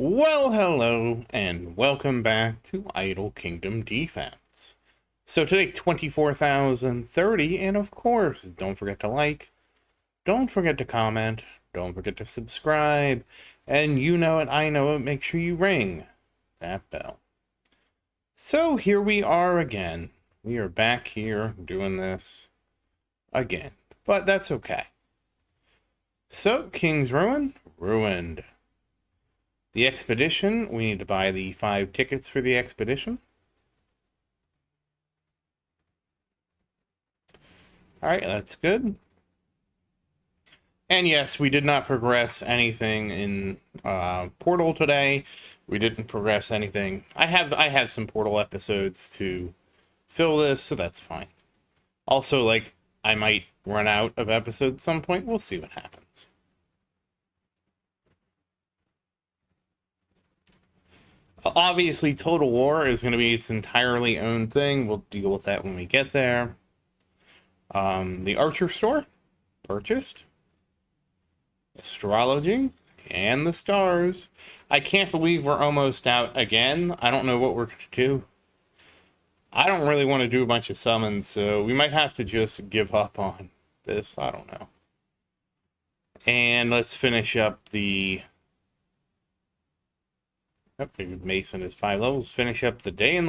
Well, hello, and welcome back to Idle Kingdom Defense. So today, 24,030, and of course, don't forget to like, don't forget to comment, don't forget to subscribe, and you know it, I know it, make sure you ring that bell. So here we are again. We are back here doing this again, but that's okay. So, King's Ruin, ruined. The expedition, we need to buy the 5 tickets for the expedition. Alright, that's good. And yes, we did not progress anything in Portal today. We didn't progress anything. I have some Portal episodes to fill this, so that's fine. Also, like, I might run out of episodes at some point. We'll see what happens. Obviously, Total War is going to be its entirely own thing. We'll deal with that when we get there. The Archer store, purchased. Astrology, and the stars. I can't believe we're almost out again. I don't know what we're going to do. I don't really want to do a bunch of summons, so we might have to just give up on this. I don't know. And let's finish up the... Oh, Mason is 5 levels. Finish up the day and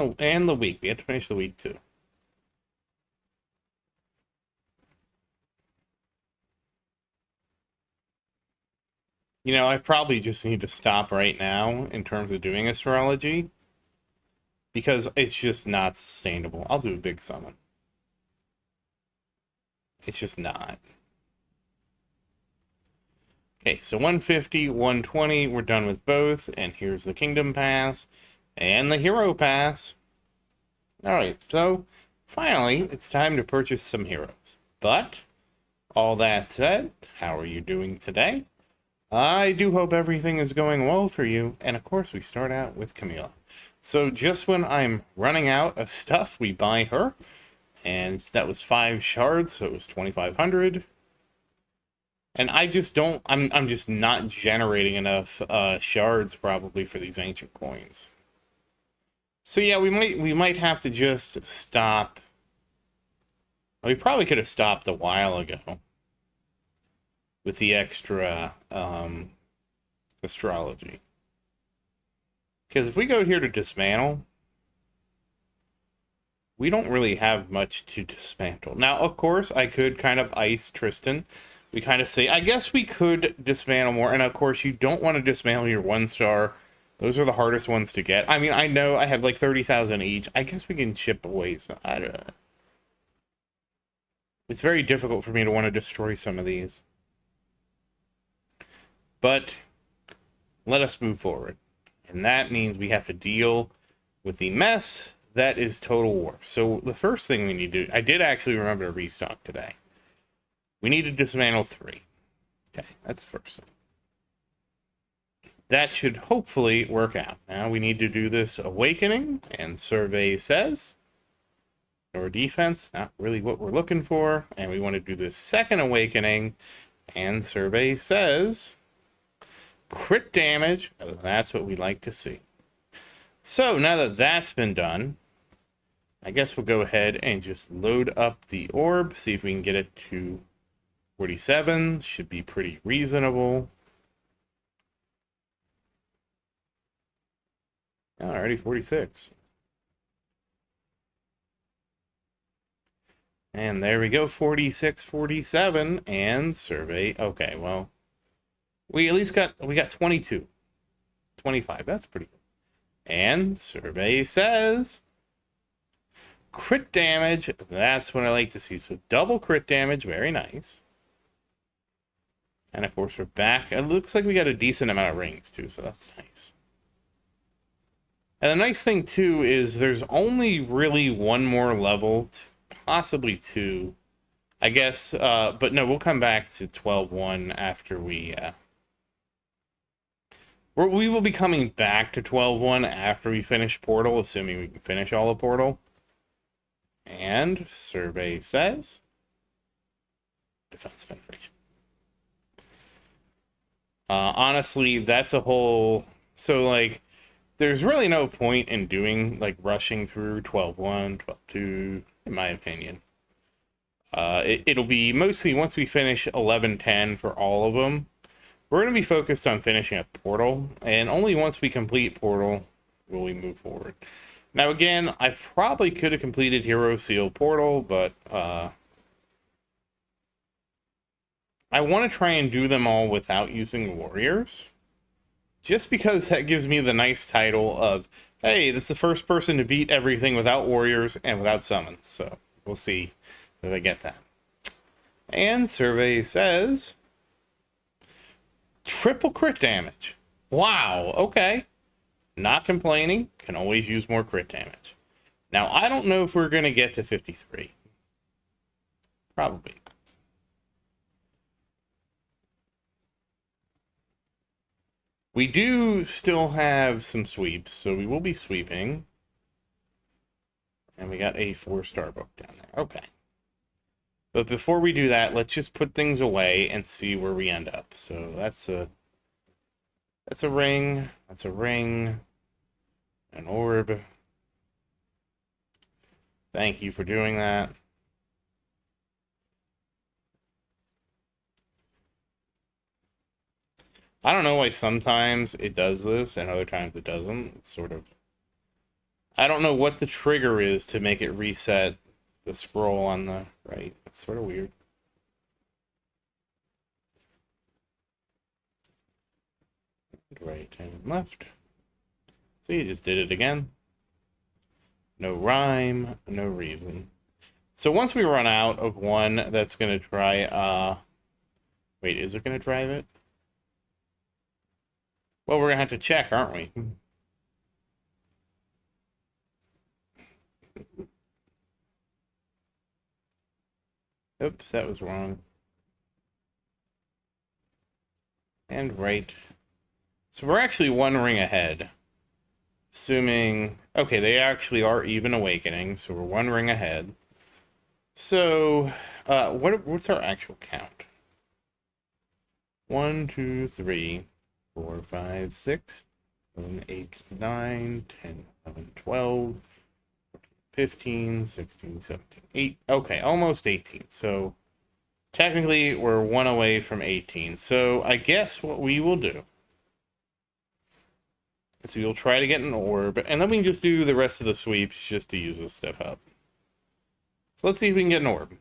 the week. We have to finish the week too. You know, I probably just need to stop right now in terms of doing astrology, because it's just not sustainable. I'll do a big summon. It's just not. Okay, so 150, 120, we're done with both, and here's the Kingdom Pass and the Hero Pass. Alright, so finally, it's time to purchase some heroes. But, all that said, how are you doing today? I do hope everything is going well for you, and of course we start out with Camila. So just when I'm running out of stuff, we buy her, and that was 5 shards, so it was 2,500. And I just don't, I'm just not generating enough shards probably for these ancient coins. So yeah, we might have to just stop. We probably could have stopped a while ago with the extra astrology. Because if we go here to dismantle, we don't really have much to dismantle. Now, of course, I could kind of ice Tristan. We kind of say, I guess we could dismantle more. And of course, you don't want to dismantle your 1-star. Those are the hardest ones to get. I mean, I know I have like 30,000 each. I guess we can chip away. So I don't know. It's very difficult for me to want to destroy some of these. But let us move forward. And that means we have to deal with the mess that is Total War. So the first thing we need to do, I did actually remember to restock today. We need to dismantle 3. Okay, that's first. That should hopefully work out. Now we need to do this awakening, and survey says, or defense, not really what we're looking for. And we want to do this second awakening, and survey says crit damage. That's what we like to see. So now that that's been done, I guess we'll go ahead and just load up the orb, see if we can get it to 47. Should be pretty reasonable. Already 46. And there we go, 46, 47, and survey. Okay, well, we at least got 22. 25, that's pretty good. And survey says crit damage. That's what I like to see. So double crit damage, very nice. And of course we're back. It looks like we got a decent amount of rings too, so that's nice. And the nice thing too is there's only really one more level, possibly 2, I guess. But no, we'll come back to 12-1 after we will be coming back to 12-1 after we finish Portal, assuming we can finish all of Portal. And survey says defense penetration. Honestly, that's a whole So, like, there's really no point in doing, like, rushing through 12-1, 12-2, in my opinion. It'll be mostly once we finish 11-10 for all of them. We're going to be focused on finishing up Portal, and only once we complete Portal will we move forward. Now, again, I probably could have completed Hero Seal Portal, but I want to try and do them all without using Warriors. Just because that gives me the nice title of, hey, that's the first person to beat everything without Warriors and without Summons. So, we'll see if I get that. And survey says triple crit damage. Wow, okay. Not complaining. Can always use more crit damage. Now, I don't know if we're going to get to 53. Probably. We do still have some sweeps, so we will be sweeping. And we got a 4-star book down there. Okay. But before we do that, let's just put things away and see where we end up. So that's a ring. That's a ring. An orb. Thank you for doing that. I don't know why sometimes it does this and other times it doesn't. It's sort of... I don't know what the trigger is to make it reset the scroll on the right. It's sort of weird. Right and left. So you just did it again. No rhyme, no reason. So once we run out of one that's going to try, wait, is it going to drive it? Well, we're going to have to check, aren't we? Oops, that was wrong. And right. So we're actually one ring ahead. Assuming... Okay, they actually are even awakening, so we're one ring ahead. So, what's our actual count? 1, 2, 3, 4, 5, 6, 7, 8, 9, 10, 11, 12, 15, 16, 17, 8. Okay, almost 18. So, technically, we're one away from 18. So, I guess what we will do is we'll try to get an orb, and then we can just do the rest of the sweeps just to use this stuff up. So, let's see if we can get an orb.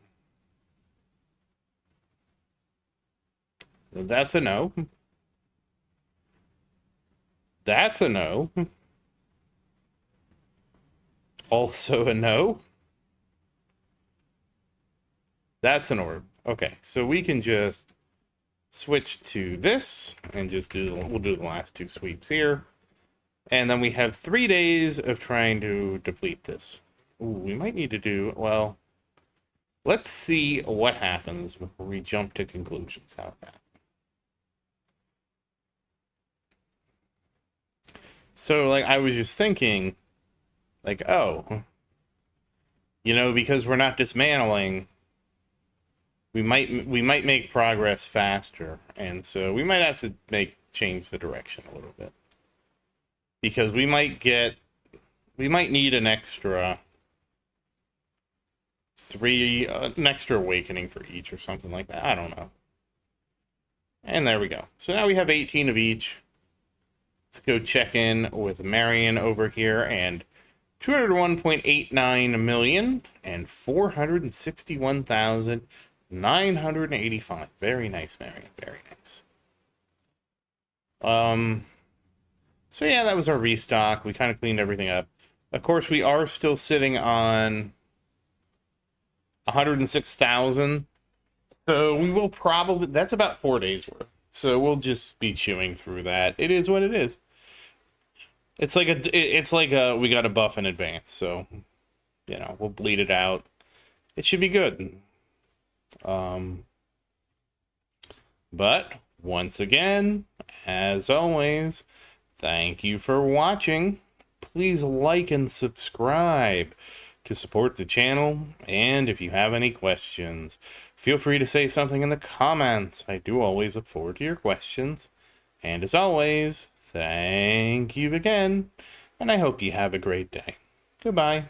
That's a no. That's a no. Also a no. That's an orb. Okay, so we can just switch to this and just we'll do the last two sweeps here. And then we have 3 days of trying to deplete this. Ooh, we might need to do, well, let's see what happens before we jump to conclusions. How about that? So, like, I was just thinking, like, oh, you know, because we're not dismantling, we might make progress faster, and so we might have to change the direction a little bit, because we might need an extra an extra awakening for each or something like that. I don't know. And there we go. So now we have 18 of each. Let's go check in with Marion over here, and 201.89 million and 461,985. Very nice, Marion. Very nice. So yeah, that was our restock. We kind of cleaned everything up. Of course, we are still sitting on 106,000. So we will probably, that's about 4 days worth. So we'll just be chewing through that. It is what it is. It's like we got a buff in advance, so you know, we'll bleed it out. It should be good. But once again, as always, thank you for watching. Please like and subscribe to support the channel, and if you have any questions, feel free to say something in the comments. I do always look forward to your questions, and as always, Thank you again, and I hope you have a great day. Goodbye.